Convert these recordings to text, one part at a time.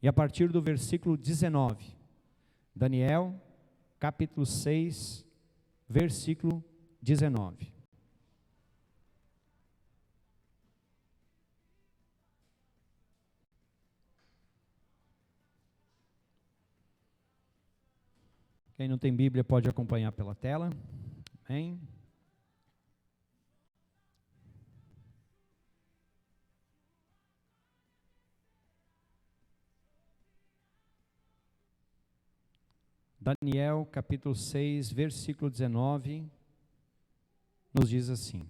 e a partir do versículo 19. Daniel, capítulo 6, versículo 19. Quem não tem Bíblia pode acompanhar pela tela. Amém. Daniel, capítulo 6, versículo 19, nos diz assim: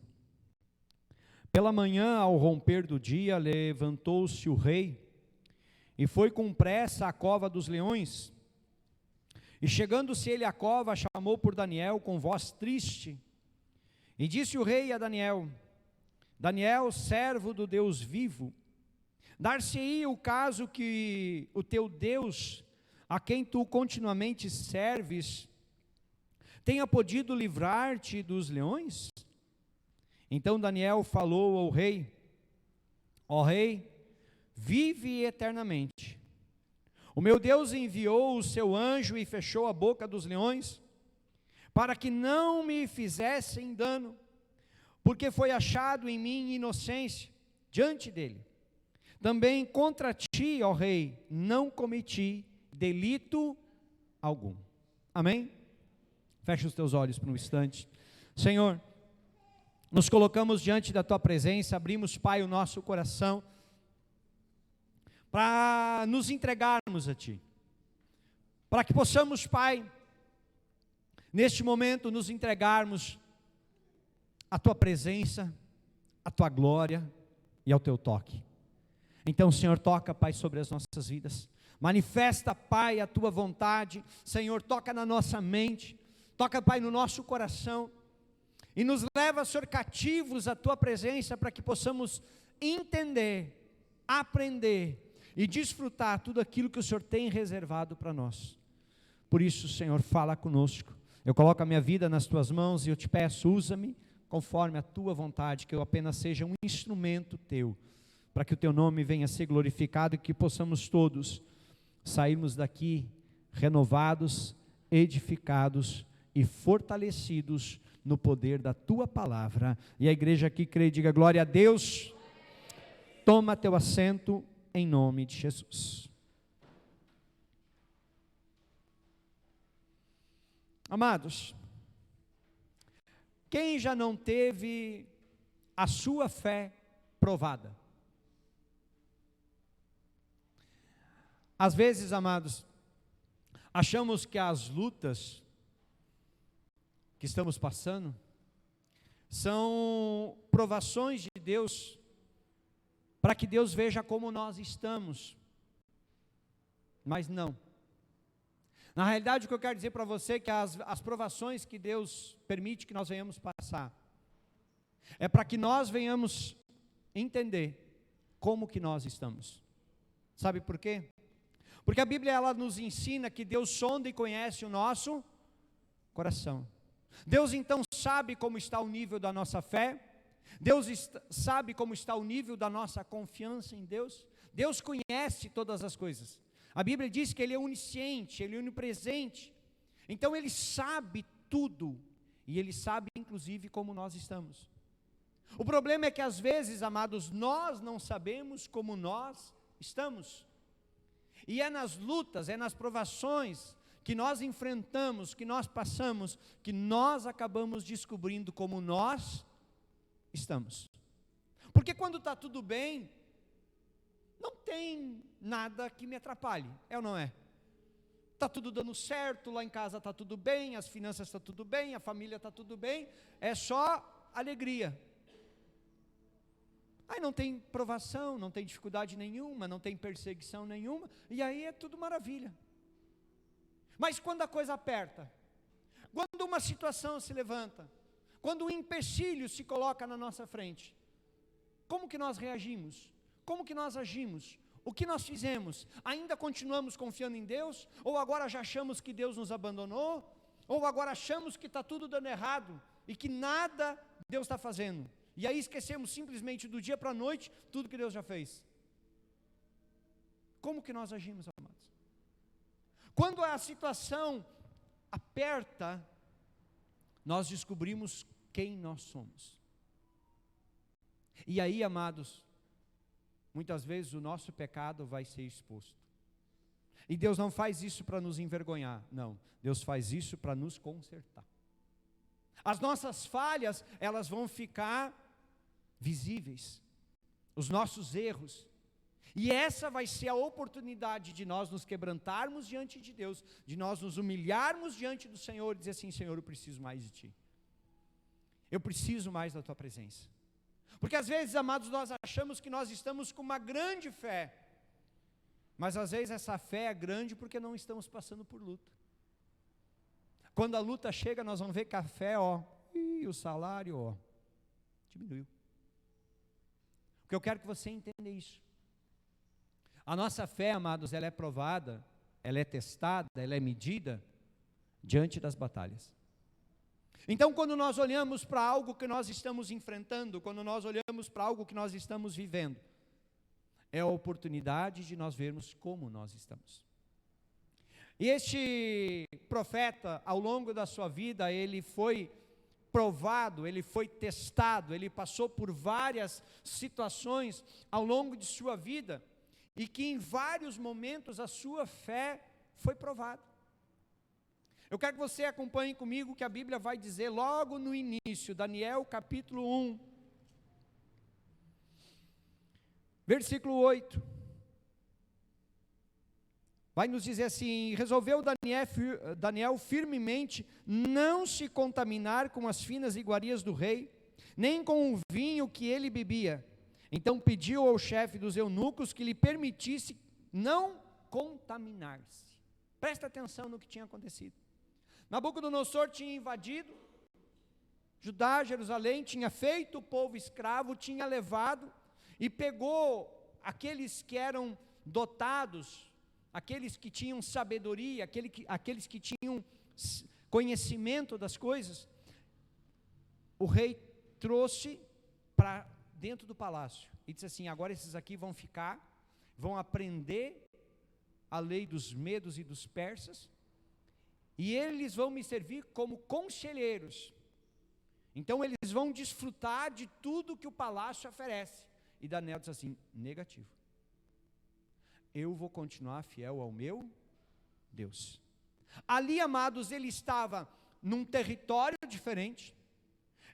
Pela manhã, ao romper do dia, levantou-se o rei, e foi com pressa à cova dos leões. E chegando-se ele à cova, chamou por Daniel com voz triste, e disse o rei a Daniel: Daniel, servo do Deus vivo, dar-se-ia o caso que o teu Deus, a quem tu continuamente serves, tenha podido livrar-te dos leões? Então Daniel falou ao rei: Ó rei, vive eternamente. O meu Deus enviou o seu anjo e fechou a boca dos leões, para que não me fizessem dano, porque foi achado em mim inocência diante dele. Também contra ti, ó rei, não cometi delito algum. Amém? Fecha os teus olhos por um instante. Senhor, nos colocamos diante da tua presença, abrimos, Pai, o nosso coração, para nos entregarmos a ti, para que possamos, Pai, neste momento nos entregarmos à tua presença, à tua glória e ao teu toque. Então, Senhor, toca, Pai, sobre as nossas vidas, manifesta, Pai, a tua vontade. Senhor, toca na nossa mente, toca, Pai, no nosso coração, e nos leva, Senhor, cativos à tua presença, para que possamos entender, aprender e desfrutar tudo aquilo que o Senhor tem reservado para nós. Por isso, Senhor, fala conosco. Eu coloco a minha vida nas tuas mãos e eu te peço, usa-me conforme a tua vontade, que eu apenas seja um instrumento teu, para que o teu nome venha a ser glorificado e que possamos todos sairmos daqui renovados, edificados e fortalecidos no poder da tua palavra. E a igreja aqui crê e diga glória a Deus. Toma teu assento em nome de Jesus. Amados, quem já não teve a sua fé provada? Às vezes, amados, achamos que as lutas que estamos passando são provações de Deus, para que Deus veja como nós estamos, mas não. Na realidade, o que eu quero dizer para você é que as provações que Deus permite que nós venhamos passar, é para que nós venhamos entender como que nós estamos. Sabe por quê? Porque a Bíblia, ela nos ensina que Deus sonda e conhece o nosso coração. Deus então sabe como está o nível da nossa fé, Deus sabe como está o nível da nossa confiança em Deus. Deus conhece todas as coisas. A Bíblia diz que Ele é onisciente, Ele é onipresente. Então Ele sabe tudo, e Ele sabe inclusive como nós estamos. O problema é que às vezes, amados, nós não sabemos como nós estamos. E é nas lutas, é nas provações que nós enfrentamos, que nós passamos, que nós acabamos descobrindo como nós estamos. Porque quando está tudo bem, não tem nada que me atrapalhe, é ou não é? Está tudo dando certo, lá em casa está tudo bem, as finanças estão tudo bem, a família está tudo bem, é só alegria. Aí não tem provação, não tem dificuldade nenhuma, não tem perseguição nenhuma, e aí é tudo maravilha. Mas quando a coisa aperta, quando uma situação se levanta, quando um empecilho se coloca na nossa frente, como que nós reagimos? Como que nós agimos? O que nós fizemos? Ainda continuamos confiando em Deus? Ou agora já achamos que Deus nos abandonou? Ou agora achamos que está tudo dando errado e que nada Deus está fazendo? E aí esquecemos simplesmente do dia para a noite tudo que Deus já fez. como que nós agimos, amados? Quando a situação aperta, nós descobrimos quem nós somos. E aí, amados, muitas vezes o nosso pecado vai ser exposto. E Deus não faz isso para nos envergonhar, não. Deus faz isso para nos consertar. As nossas falhas, elas vão ficar visíveis. Os nossos erros. E essa vai ser a oportunidade de nós nos quebrantarmos diante de Deus, de nós nos humilharmos diante do Senhor e dizer assim: Senhor, eu preciso mais de Ti. Eu preciso mais da Tua presença. Porque às vezes, amados, nós achamos que nós estamos com uma grande fé, mas às vezes essa fé é grande porque não estamos passando por luta. Quando a luta chega, nós vamos ver que a fé, e o salário, diminuiu. Porque eu quero que você entenda isso. A nossa fé, amados, ela é provada, ela é testada, ela é medida diante das batalhas. Então, quando nós olhamos para algo que nós estamos enfrentando, quando nós olhamos para algo que nós estamos vivendo, é a oportunidade de nós vermos como nós estamos. E este profeta, ao longo da sua vida, ele foi provado, ele foi testado, ele passou por várias situações ao longo de sua vida, e que em vários momentos a sua fé foi provada. Eu quero que você acompanhe comigo o que a Bíblia vai dizer logo no início, Daniel capítulo 1, versículo 8. Vai nos dizer assim: resolveu Daniel firmemente não se contaminar com as finas iguarias do rei, nem com o vinho que ele bebia. Então pediu ao chefe dos eunucos que lhe permitisse não contaminar-se. Presta atenção no que tinha acontecido. Nabucodonosor tinha invadido Judá, Jerusalém, tinha feito o povo escravo, tinha levado e pegou aqueles que eram dotados, aqueles que tinham sabedoria, aqueles que tinham conhecimento das coisas. O rei trouxe para dentro do palácio e disse assim: agora esses aqui vão aprender a lei dos medos e dos persas, e eles vão me servir como conselheiros. Então eles vão desfrutar de tudo que o palácio oferece. E Daniel disse assim: negativo. Eu vou continuar fiel ao meu Deus. Ali, amados, ele estava num território diferente,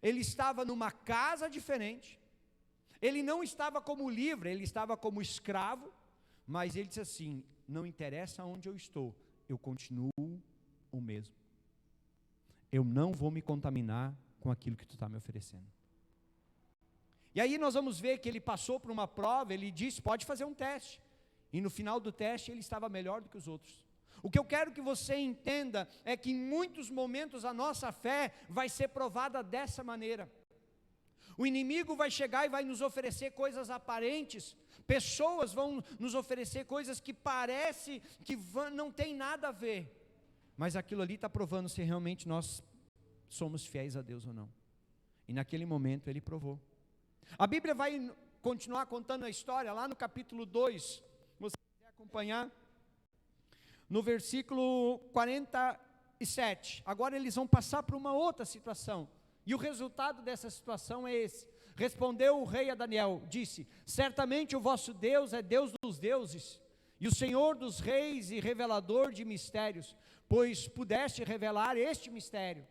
ele estava numa casa diferente, ele não estava como livre, ele estava como escravo, mas ele disse assim: não interessa onde eu estou, eu continuo o mesmo. Eu não vou me contaminar com aquilo que tu está me oferecendo. E aí nós vamos ver que ele passou por uma prova, ele disse: pode fazer um teste. E no final do teste ele estava melhor do que os outros. O que eu quero que você entenda é que em muitos momentos a nossa fé vai ser provada dessa maneira. O inimigo vai chegar e vai nos oferecer coisas aparentes, pessoas vão nos oferecer coisas que parece que não tem nada a ver, mas aquilo ali está provando se realmente nós somos fiéis a Deus ou não. E naquele momento ele provou. A Bíblia vai continuar contando a história lá no capítulo 2, você quiser acompanhar, no versículo 47. Agora eles vão passar por uma outra situação, e o resultado dessa situação é esse. Respondeu o rei a Daniel, disse: certamente o vosso Deus é Deus dos deuses, e o Senhor dos reis e revelador de mistérios, pois pudeste revelar este mistério.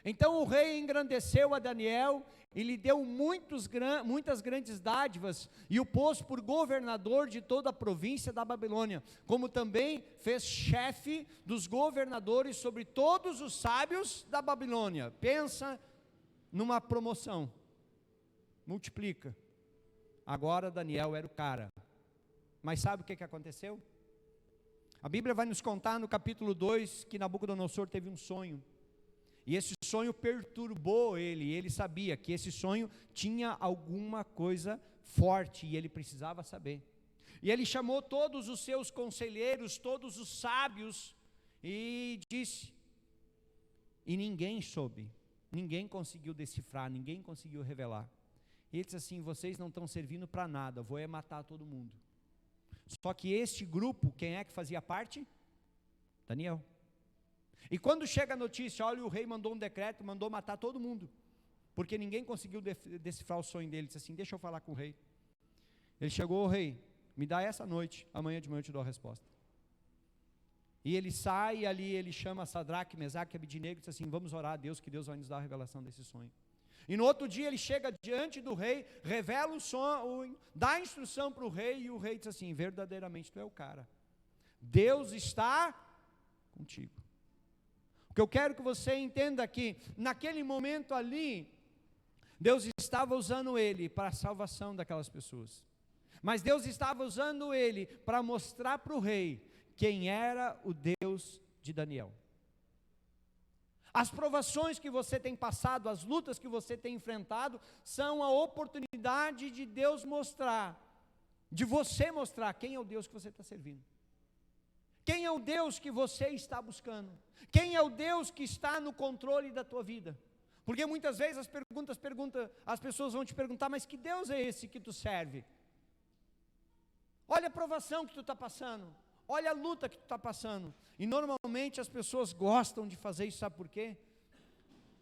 Então o rei engrandeceu a Daniel e lhe deu muitas grandes dádivas, e o pôs por governador de toda a província da Babilônia, como também fez chefe dos governadores sobre todos os sábios da Babilônia. Pensa numa promoção, multiplica. Agora Daniel era o cara, mas sabe o que aconteceu? A Bíblia vai nos contar no capítulo 2 que Nabucodonosor teve um sonho, e esse sonho perturbou ele, e ele sabia que esse sonho tinha alguma coisa forte, e ele precisava saber. E ele chamou todos os seus conselheiros, todos os sábios, e disse: E ninguém soube, ninguém conseguiu decifrar, ninguém conseguiu revelar. E ele disse assim: vocês não estão servindo para nada, vou matar todo mundo. Só que este grupo, quem é que fazia parte? Daniel. E quando chega a notícia, olha, o rei mandou um decreto, mandou matar todo mundo, porque ninguém conseguiu decifrar o sonho dele. Ele disse assim: deixa eu falar com o rei. Ele chegou: o rei, me dá essa noite, amanhã de manhã eu te dou a resposta. E ele sai ali, ele chama Sadraque, Mesaque e Abidnego e diz assim: vamos orar a Deus, que Deus vai nos dar a revelação desse sonho. E no outro dia ele chega diante do rei, revela o sonho, dá a instrução para o rei, e o rei diz assim: verdadeiramente tu é o cara, Deus está contigo. O que eu quero que você entenda aqui, naquele momento ali, Deus estava usando ele para a salvação daquelas pessoas, mas Deus estava usando ele para mostrar para o rei quem era o Deus de Daniel. As provações que você tem passado, as lutas que você tem enfrentado, são a oportunidade de Deus mostrar, de você mostrar quem é o Deus que você está servindo. Quem é o Deus que você está buscando? Quem é o Deus que está no controle da tua vida? Porque muitas vezes as pessoas vão te perguntar: mas que Deus é esse que tu serve? Olha a provação que tu está passando, olha a luta que tu está passando. E normalmente as pessoas gostam de fazer isso, sabe por quê?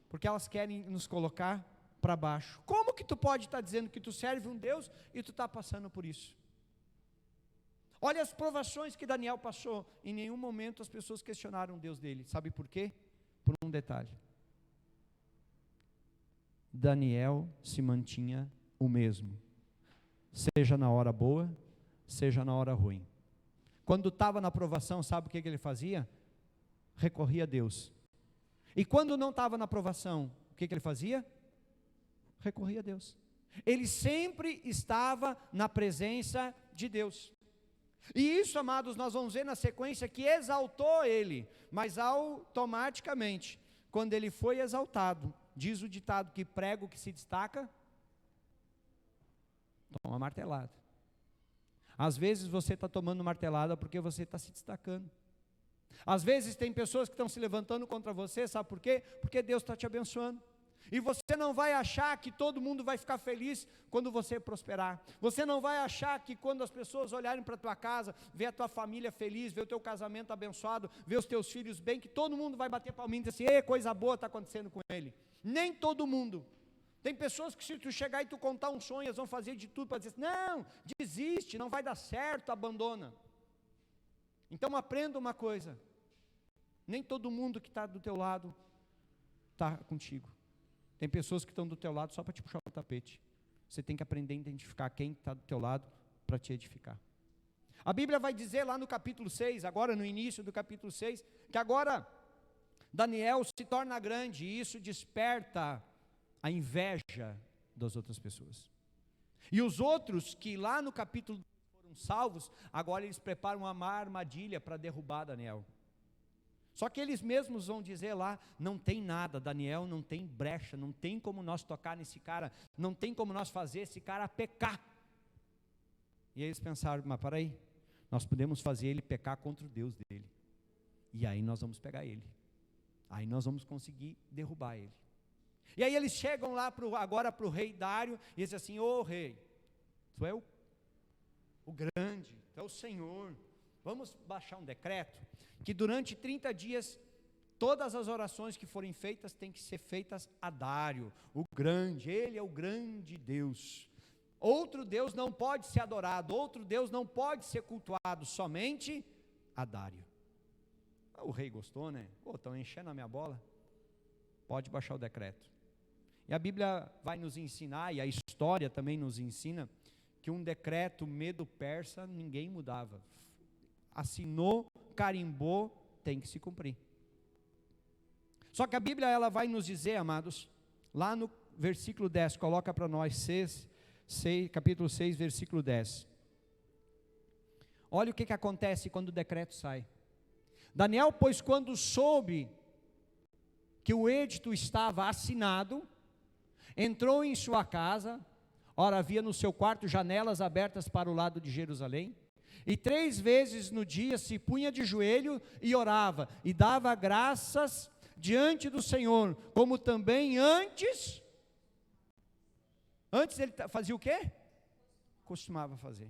Porque elas querem nos colocar para baixo. Como que tu pode estar dizendo que tu serve um Deus e tu está passando por isso? Olha as provações que Daniel passou. Em nenhum momento as pessoas questionaram o Deus dele. Sabe por quê? Por um detalhe: Daniel se mantinha o mesmo, seja na hora boa, seja na hora ruim. Quando estava na provação, sabe o que ele fazia? Recorria a Deus. E quando não estava na provação, o que ele fazia? Recorria a Deus. Ele sempre estava na presença de Deus. E isso, amados, nós vamos ver na sequência que exaltou ele, mas automaticamente, quando ele foi exaltado, diz o ditado que prego que se destaca, toma martelada. Às vezes você está tomando martelada porque você está se destacando. Às vezes tem pessoas que estão se levantando contra você, sabe por quê? Porque Deus está te abençoando. E você não vai achar que todo mundo vai ficar feliz quando você prosperar. Você não vai achar que quando as pessoas olharem para a tua casa, ver a tua família feliz, ver o teu casamento abençoado, ver os teus filhos bem, que todo mundo vai bater palminha e dizer assim: ei, coisa boa está acontecendo com ele. Nem todo mundo. Tem pessoas que se tu chegar e tu contar um sonho, elas vão fazer de tudo para dizer: não, desiste, não vai dar certo, abandona. Então aprenda uma coisa: nem todo mundo que está do teu lado está contigo. Tem pessoas que estão do teu lado só para te puxar o tapete. Você tem que aprender a identificar quem está do teu lado para te edificar. A Bíblia vai dizer lá no capítulo 6, agora no início do capítulo 6, que agora Daniel se torna grande, e isso desperta a inveja das outras pessoas. E os outros que lá no capítulo foram salvos, agora eles preparam uma armadilha para derrubar Daniel. Só que eles mesmos vão dizer lá: não tem nada, Daniel não tem brecha, não tem como nós tocar nesse cara, não tem como nós fazer esse cara pecar. E aí eles pensaram: mas para aí, nós podemos fazer ele pecar contra o Deus dele, e aí nós vamos pegar ele, aí nós vamos conseguir derrubar ele. E aí eles chegam lá agora para o rei Dário, e dizem assim: ô rei, tu é o grande, tu é o Senhor, vamos baixar um decreto, que durante 30 dias, todas as orações que forem feitas, têm que ser feitas a Dário, o grande, ele é o grande Deus. Outro Deus não pode ser adorado, outro Deus não pode ser cultuado, somente a Dário. O rei gostou, né? Estão enchendo a minha bola, pode baixar o decreto. E a Bíblia vai nos ensinar, e a história também nos ensina, que um decreto medo-persa ninguém mudava. Assinou, carimbou, tem que se cumprir. Só que a Bíblia ela vai nos dizer, amados, lá no versículo 10, coloca para nós capítulo 6, versículo 10. Olha o que acontece quando o decreto sai. Daniel, pois quando soube que o edito estava assinado, entrou em sua casa, ora havia no seu quarto janelas abertas para o lado de Jerusalém, e 3 vezes no dia se punha de joelho e orava, e dava graças, diante do Senhor, como também antes ele fazia o quê? Costumava fazer.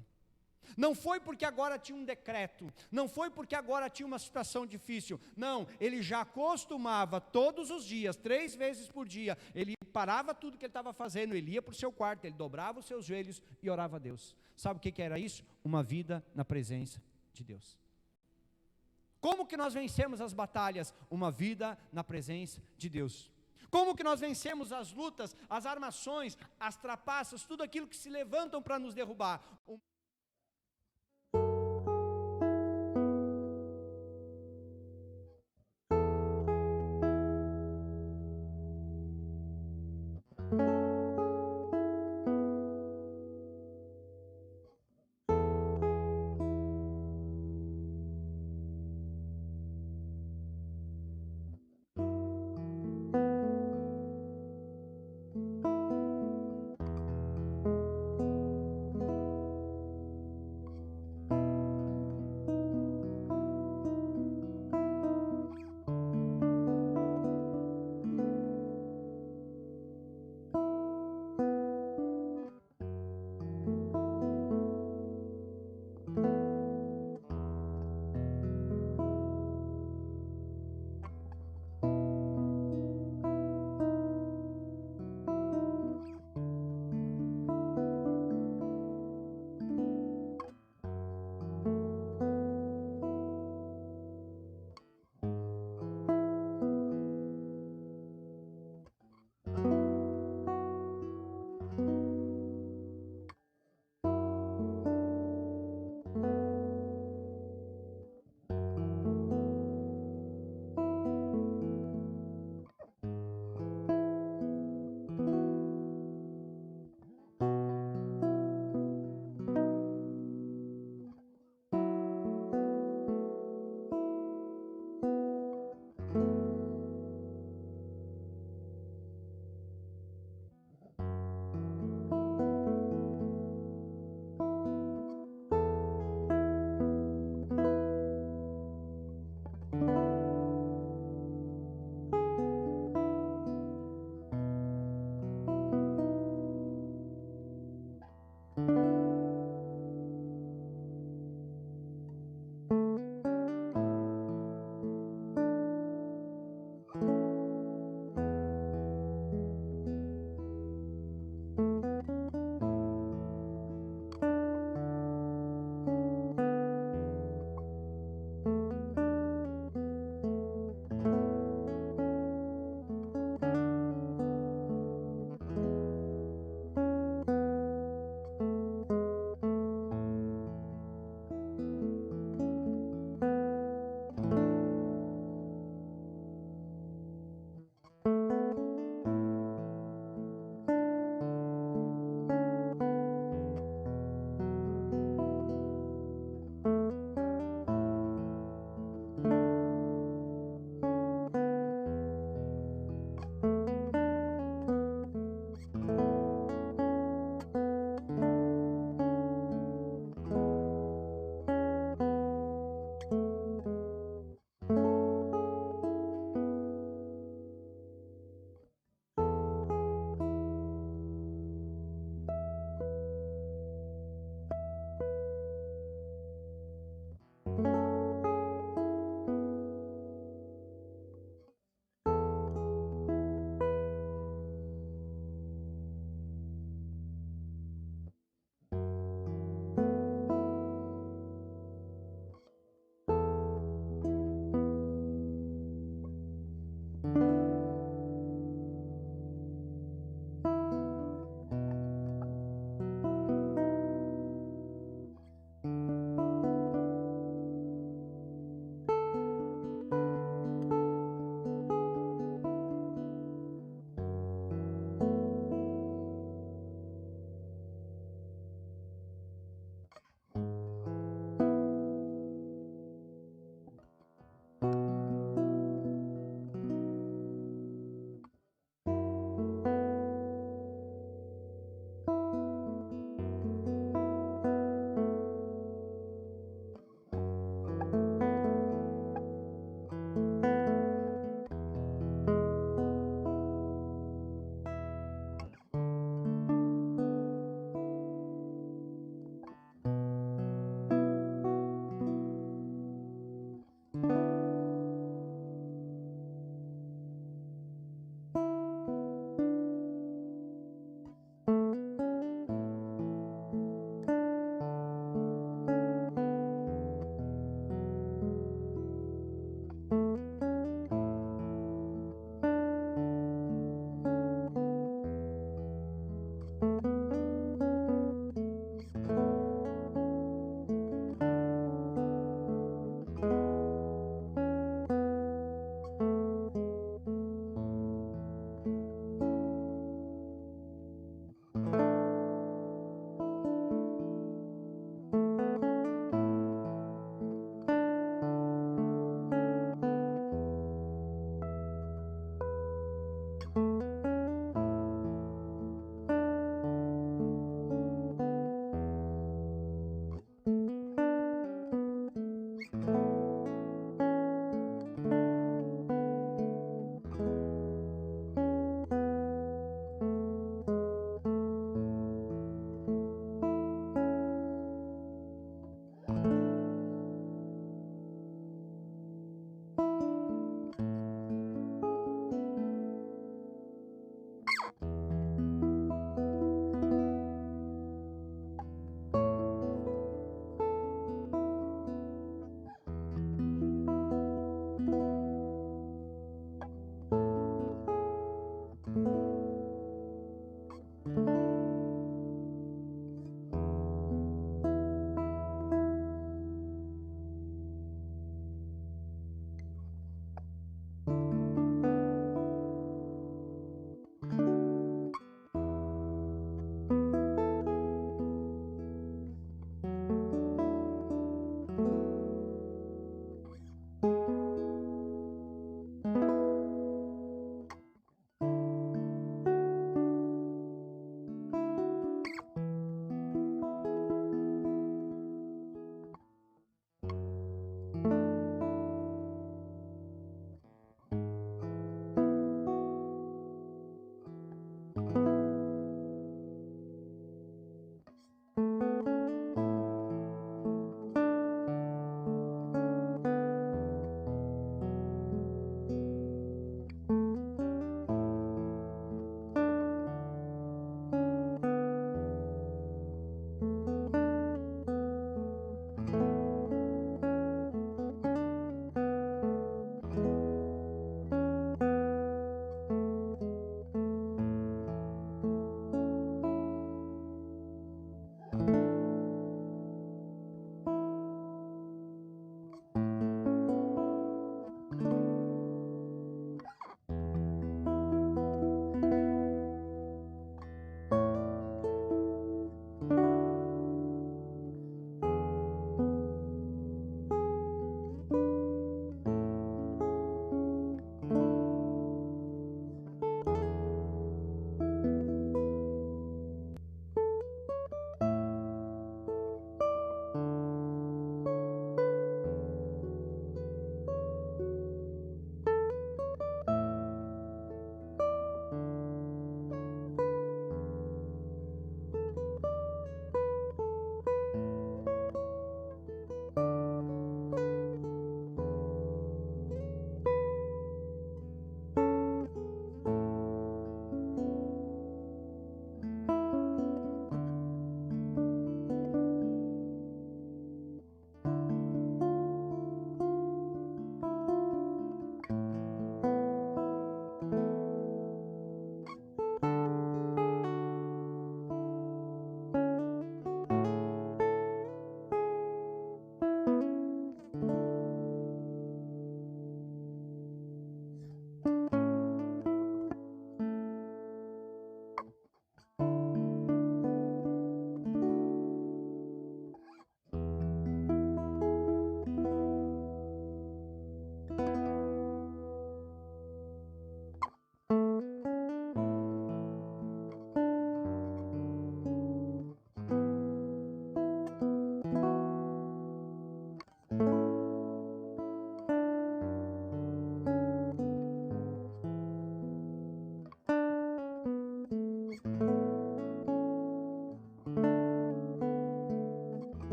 Não foi porque agora tinha um decreto, não foi porque agora tinha uma situação difícil, não, ele já costumava todos os dias, 3 vezes por dia, ele parava tudo que ele estava fazendo, ele ia para o seu quarto, ele dobrava os seus joelhos e orava a Deus. Sabe o que era isso? Uma vida na presença de Deus. Como que nós vencemos as batalhas? Uma vida na presença de Deus. Como que nós vencemos as lutas, as armações, as trapaças, tudo aquilo que se levantam para nos derrubar?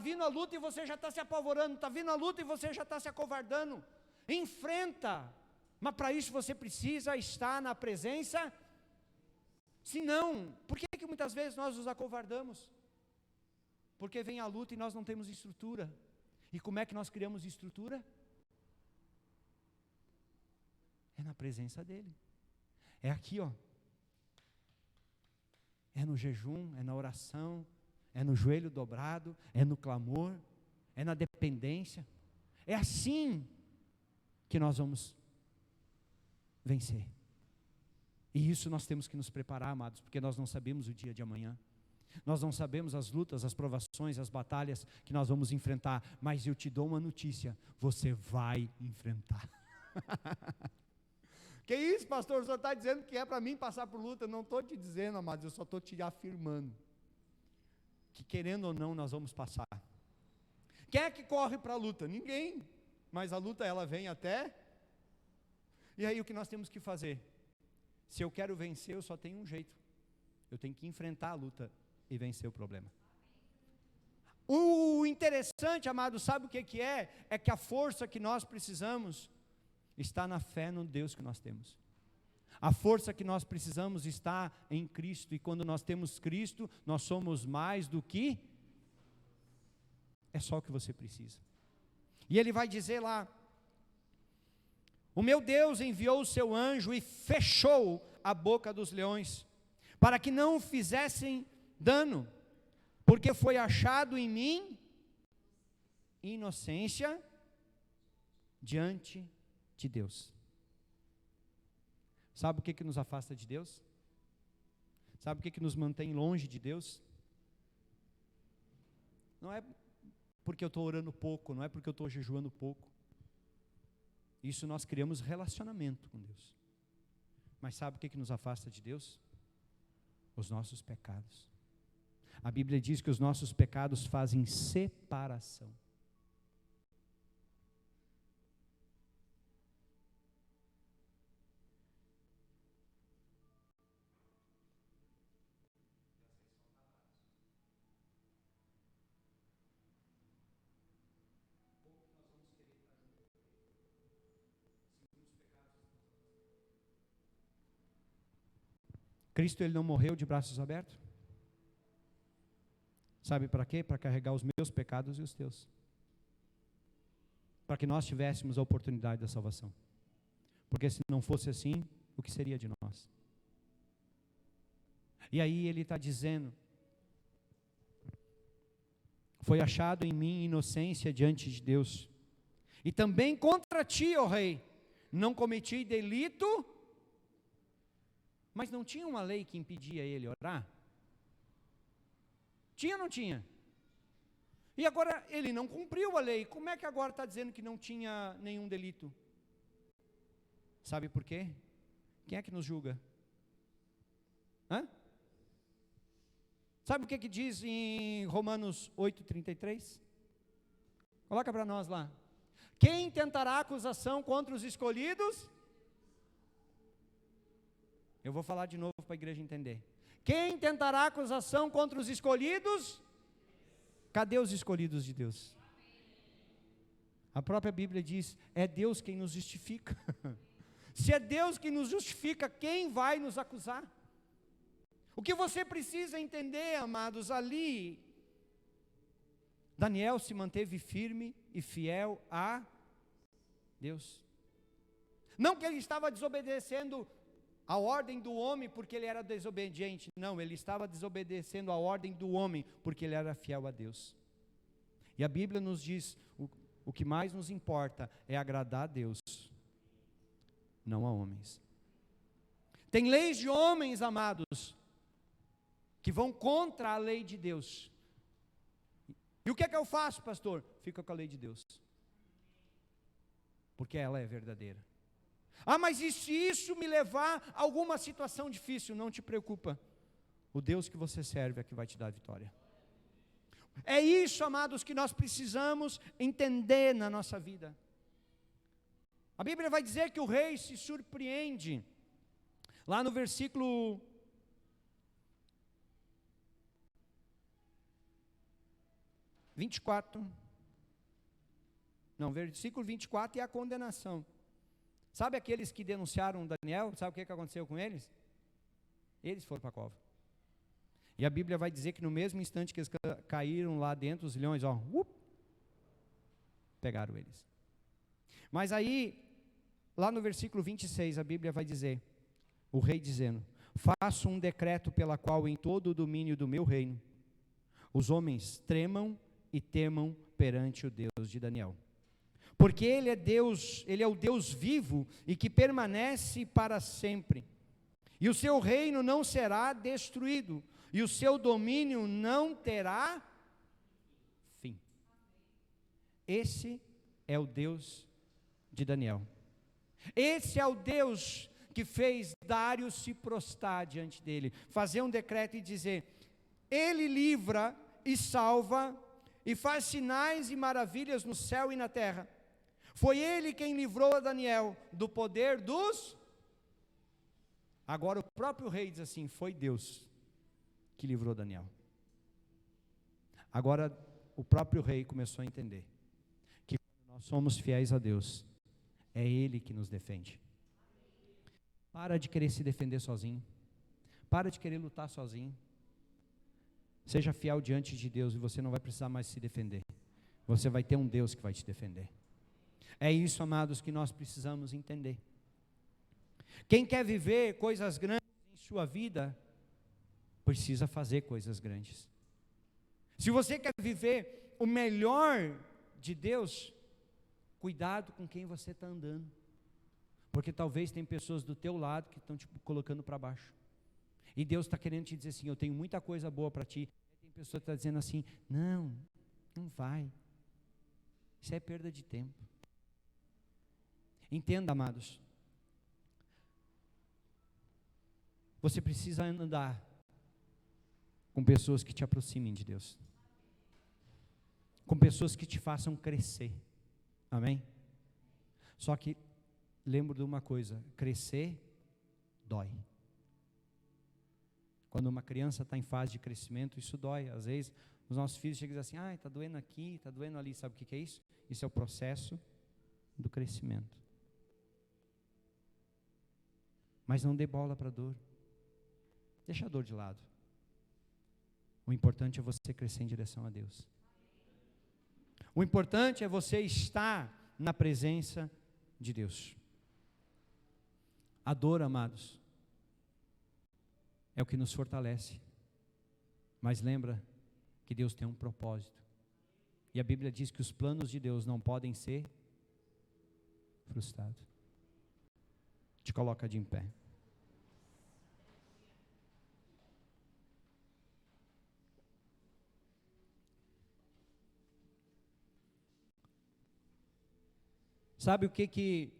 vindo a luta e você já está se apavorando, está vindo a luta e você já está se acovardando. Enfrenta, mas para isso você precisa estar na presença. Se não, por que muitas vezes nós nos acovardamos? Porque vem a luta e nós não temos estrutura. E como é que nós criamos estrutura? É na presença dEle. É aqui, ó. É no jejum, é na oração, é no joelho dobrado, é no clamor, é na dependência. É assim que nós vamos vencer. E isso nós temos que nos preparar, amados, porque nós não sabemos o dia de amanhã. Nós não sabemos as lutas, as provações, as batalhas que nós vamos enfrentar, mas eu te dou uma notícia, você vai enfrentar. Que isso, pastor, o senhor está dizendo que é para mim passar por luta? Não estou te dizendo, amados, eu só estou te afirmando, que querendo ou não, nós vamos passar. Quem é que corre para a luta? Ninguém, mas a luta ela vem até, e aí o que nós temos que fazer? Se eu quero vencer, eu só tenho um jeito, eu tenho que enfrentar a luta e vencer o problema. O interessante, amado, sabe o que é? É que a força que nós precisamos está na fé no Deus que nós temos. A força que nós precisamos está em Cristo, e quando nós temos Cristo, nós somos mais do que, é só o que você precisa. E ele vai dizer lá, o meu Deus enviou o seu anjo e fechou a boca dos leões, para que não fizessem dano, porque foi achado em mim inocência diante de Deus. Sabe o que nos afasta de Deus? Sabe o que nos mantém longe de Deus? Não é porque eu estou orando pouco, não é porque eu estou jejuando pouco. Isso nós criamos relacionamento com Deus. Mas sabe o que nos afasta de Deus? Os nossos pecados. A Bíblia diz que os nossos pecados fazem separação. Cristo, ele não morreu de braços abertos? Sabe para quê? Para carregar os meus pecados e os teus. Para que nós tivéssemos a oportunidade da salvação. Porque se não fosse assim, o que seria de nós? E aí ele está dizendo, foi achado em mim inocência diante de Deus. E também contra ti, ó rei, não cometi delito. Mas não tinha uma lei que impedia ele orar? Tinha ou não tinha? E agora ele não cumpriu a lei, como é que agora está dizendo que não tinha nenhum delito? Sabe por quê? Quem é que nos julga? Hã? Sabe o que diz em Romanos 8,33? Coloca para nós lá. Quem tentará acusação contra os escolhidos? Eu vou falar de novo para a igreja entender. Quem tentará acusação contra os escolhidos? Cadê os escolhidos de Deus? A própria Bíblia diz, é Deus quem nos justifica. Se é Deus quem nos justifica, quem vai nos acusar? O que você precisa entender, amados, ali, Daniel se manteve firme e fiel a Deus. Não que ele estava desobedecendo a ordem do homem porque ele era desobediente. Não, ele estava desobedecendo a ordem do homem porque ele era fiel a Deus. E a Bíblia nos diz, o que mais nos importa é agradar a Deus, não a homens. Tem leis de homens, amados, que vão contra a lei de Deus. E o que é que eu faço, pastor? Fica com a lei de Deus. Porque ela é verdadeira. Ah, mas e se isso me levar a alguma situação difícil? Não te preocupa. O Deus que você serve é que vai te dar a vitória. É isso, amados, que nós precisamos entender na nossa vida. A Bíblia vai dizer que o rei se surpreende. Lá no versículo 24. Não, versículo 24 é a condenação. Sabe aqueles que denunciaram Daniel? Sabe o que aconteceu com eles? Eles foram para a cova. E a Bíblia vai dizer que no mesmo instante que eles caíram lá dentro, os leões, pegaram eles. Mas aí, lá no versículo 26, a Bíblia vai dizer, o rei dizendo: faço um decreto pela qual em todo o domínio do meu reino, os homens tremam e temam perante o Deus de Daniel. Porque Ele é Deus, Ele é o Deus vivo e que permanece para sempre. E o seu reino não será destruído, e o seu domínio não terá fim. Esse é o Deus de Daniel. Esse é o Deus que fez Dário se prostrar diante dele, fazer um decreto e dizer: Ele livra e salva, e faz sinais e maravilhas no céu e na terra. Foi Ele quem livrou a Daniel do poder dos... Agora o próprio rei diz assim: foi Deus que livrou Daniel. Agora o próprio rei começou a entender que quando nós somos fiéis a Deus, é Ele que nos defende. Para de querer se defender sozinho. Para de querer lutar sozinho. Seja fiel diante de Deus e você não vai precisar mais se defender. Você vai ter um Deus que vai te defender. É isso, amados, que nós precisamos entender. Quem quer viver coisas grandes em sua vida, precisa fazer coisas grandes. Se você quer viver o melhor de Deus, cuidado com quem você está andando. Porque talvez tem pessoas do teu lado que estão te colocando para baixo. E Deus está querendo te dizer assim: eu tenho muita coisa boa para ti. E tem pessoa que está dizendo assim: não vai. Isso é perda de tempo. Entenda, amados. Você precisa andar com pessoas que te aproximem de Deus. Com pessoas que te façam crescer. Amém? Só que, lembro de uma coisa: crescer dói. Quando uma criança está em fase de crescimento, isso dói. Às vezes, os nossos filhos chegam e dizem assim: está doendo aqui, está doendo ali. Sabe o que é isso? Isso é o processo do crescimento. Mas não dê bola para a dor. Deixa a dor de lado. O importante é você crescer em direção a Deus. O importante é você estar na presença de Deus. A dor, amados, é o que nos fortalece. Mas lembra que Deus tem um propósito. E a Bíblia diz que os planos de Deus não podem ser frustrados. Te coloca de em pé. Sabe o que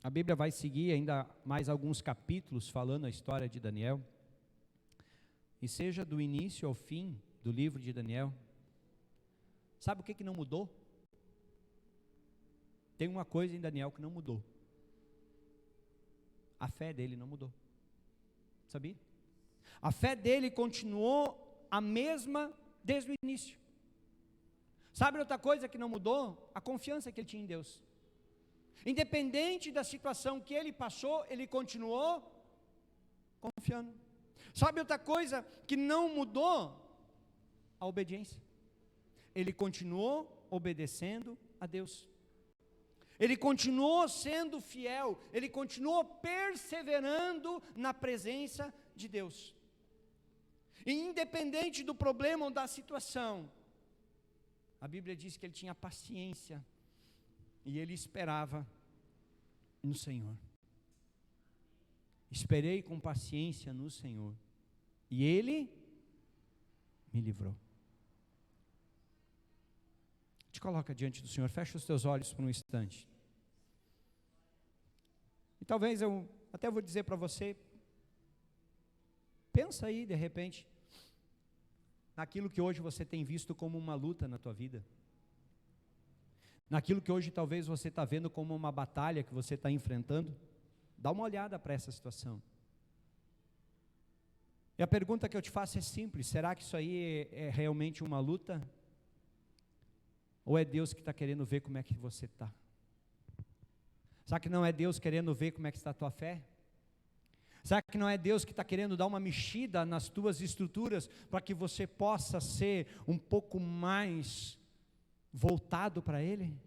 a Bíblia vai seguir ainda mais alguns capítulos falando a história de Daniel? E seja do início ao fim do livro de Daniel, sabe o que não mudou? Tem uma coisa em Daniel que não mudou. A fé dele não mudou. Sabia? A fé dele continuou a mesma desde o início. Sabe outra coisa que não mudou? A confiança que ele tinha em Deus. Independente da situação que ele passou, ele continuou confiando. Sabe outra coisa que não mudou? A obediência. Ele continuou obedecendo a Deus. Ele continuou sendo fiel, ele continuou perseverando na presença de Deus. E independente do problema ou da situação, a Bíblia diz que ele tinha paciência e ele esperava no Senhor. Esperei com paciência no Senhor e Ele me livrou. Te coloca diante do Senhor, fecha os teus olhos por um instante. E talvez eu até vou dizer para você, pensa aí de repente, naquilo que hoje você tem visto como uma luta na tua vida. Naquilo que hoje talvez você está vendo como uma batalha que você está enfrentando. Dá uma olhada para essa situação. E a pergunta que eu te faço é simples: será que isso aí é realmente uma luta? Ou é Deus que está querendo ver como é que você está? Será que não é Deus querendo ver como é que está a tua fé? Será que não é Deus que está querendo dar uma mexida nas tuas estruturas, para que você possa ser um pouco mais voltado para Ele?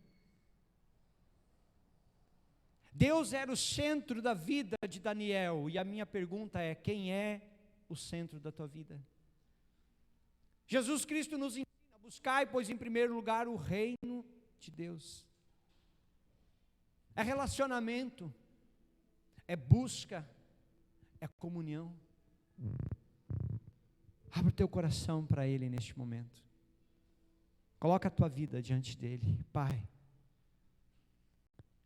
Deus era o centro da vida de Daniel, e a minha pergunta é: quem é o centro da tua vida? Jesus Cristo nos ensina: buscai, pois, em primeiro lugar o reino de Deus. É relacionamento, é busca, é comunhão. Abre o teu coração para Ele neste momento. Coloca a tua vida diante dEle. Pai,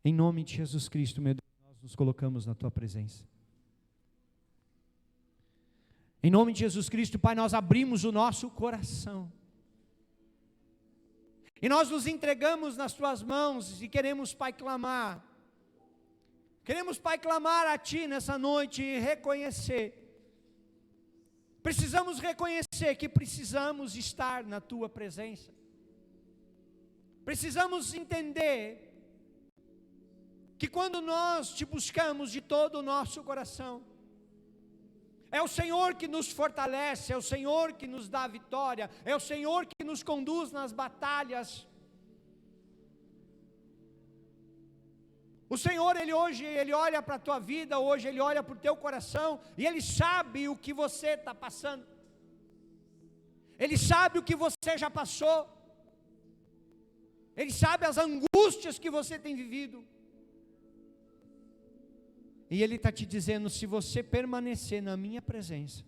em nome de Jesus Cristo, meu Deus, nós nos colocamos na tua presença. Em nome de Jesus Cristo, Pai, nós abrimos o nosso coração. E nós nos entregamos nas tuas mãos e queremos, Pai, clamar. Queremos, Pai, clamar a Ti nessa noite e reconhecer. Precisamos reconhecer que precisamos estar na Tua presença. Precisamos entender que quando nós Te buscamos de todo o nosso coração, é o Senhor que nos fortalece, é o Senhor que nos dá a vitória, é o Senhor que nos conduz nas batalhas. O Senhor, hoje, Ele olha para a tua vida, hoje Ele olha para o teu coração, e Ele sabe o que você está passando. Ele sabe o que você já passou. Ele sabe as angústias que você tem vivido. E Ele está te dizendo: se você permanecer na minha presença,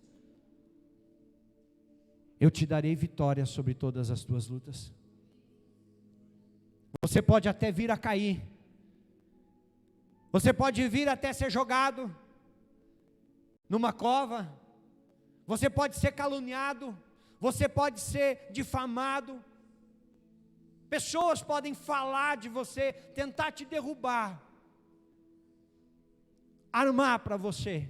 eu te darei vitória sobre todas as tuas lutas. Você pode até vir a cair, você pode vir até ser jogado numa cova, você pode ser caluniado, você pode ser difamado, pessoas podem falar de você, tentar te derrubar, armar para você,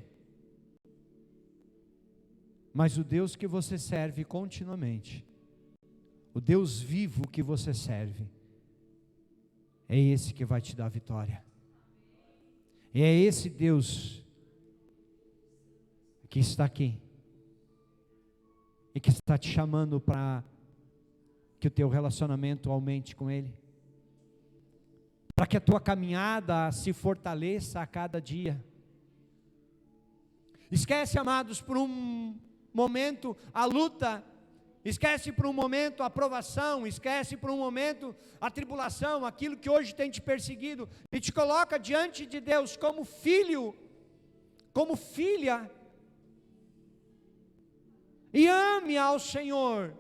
mas o Deus que você serve continuamente, o Deus vivo que você serve, é esse que vai te dar vitória. E é esse Deus que está aqui e que está te chamando para que o teu relacionamento aumente com Ele, para que a tua caminhada se fortaleça a cada dia. Esquece, amados, por um momento a luta, esquece por um momento a provação, esquece por um momento a tribulação, aquilo que hoje tem te perseguido, e te coloca diante de Deus como filho, como filha, e ame ao Senhor,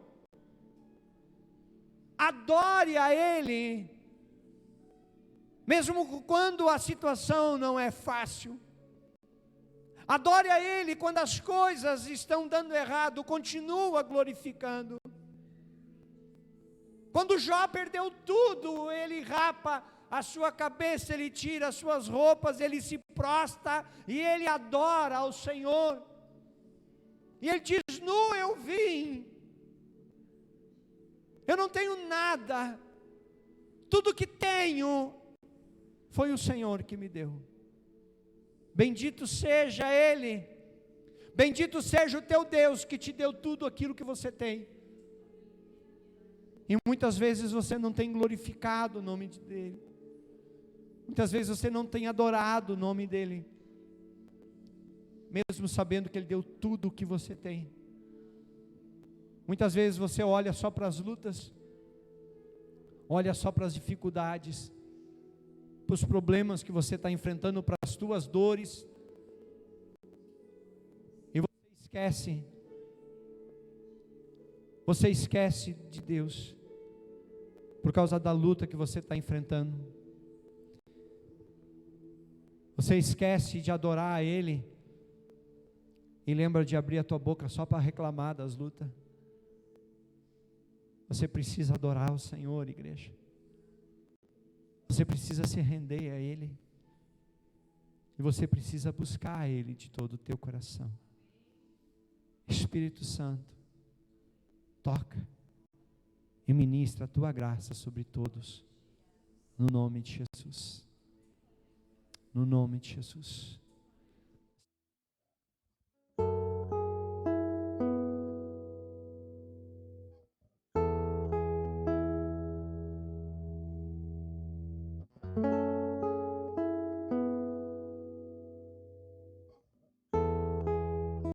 adore a Ele, mesmo quando a situação não é fácil. Adore a Ele quando as coisas estão dando errado, continua glorificando. Quando Jó perdeu tudo, ele rapa a sua cabeça, ele tira as suas roupas, ele se prostra e ele adora ao Senhor. E ele diz: nu eu vim, eu não tenho nada, tudo que tenho foi o Senhor que me deu. Bendito seja Ele, bendito seja o teu Deus que te deu tudo aquilo que você tem. E muitas vezes você não tem glorificado o nome dEle, muitas vezes você não tem adorado o nome dEle, mesmo sabendo que Ele deu tudo o que você tem. Muitas vezes você olha só para as lutas, olha só para as dificuldades, para os problemas que você está enfrentando, para as tuas dores, e você esquece de Deus, por causa da luta que você está enfrentando. Você esquece de adorar a Ele, e lembra de abrir a tua boca só para reclamar das lutas. Você precisa adorar o Senhor, igreja. Você precisa se render a Ele, e você precisa buscar a Ele de todo o teu coração. Espírito Santo, toca e ministra a tua graça sobre todos, no nome de Jesus, no nome de Jesus.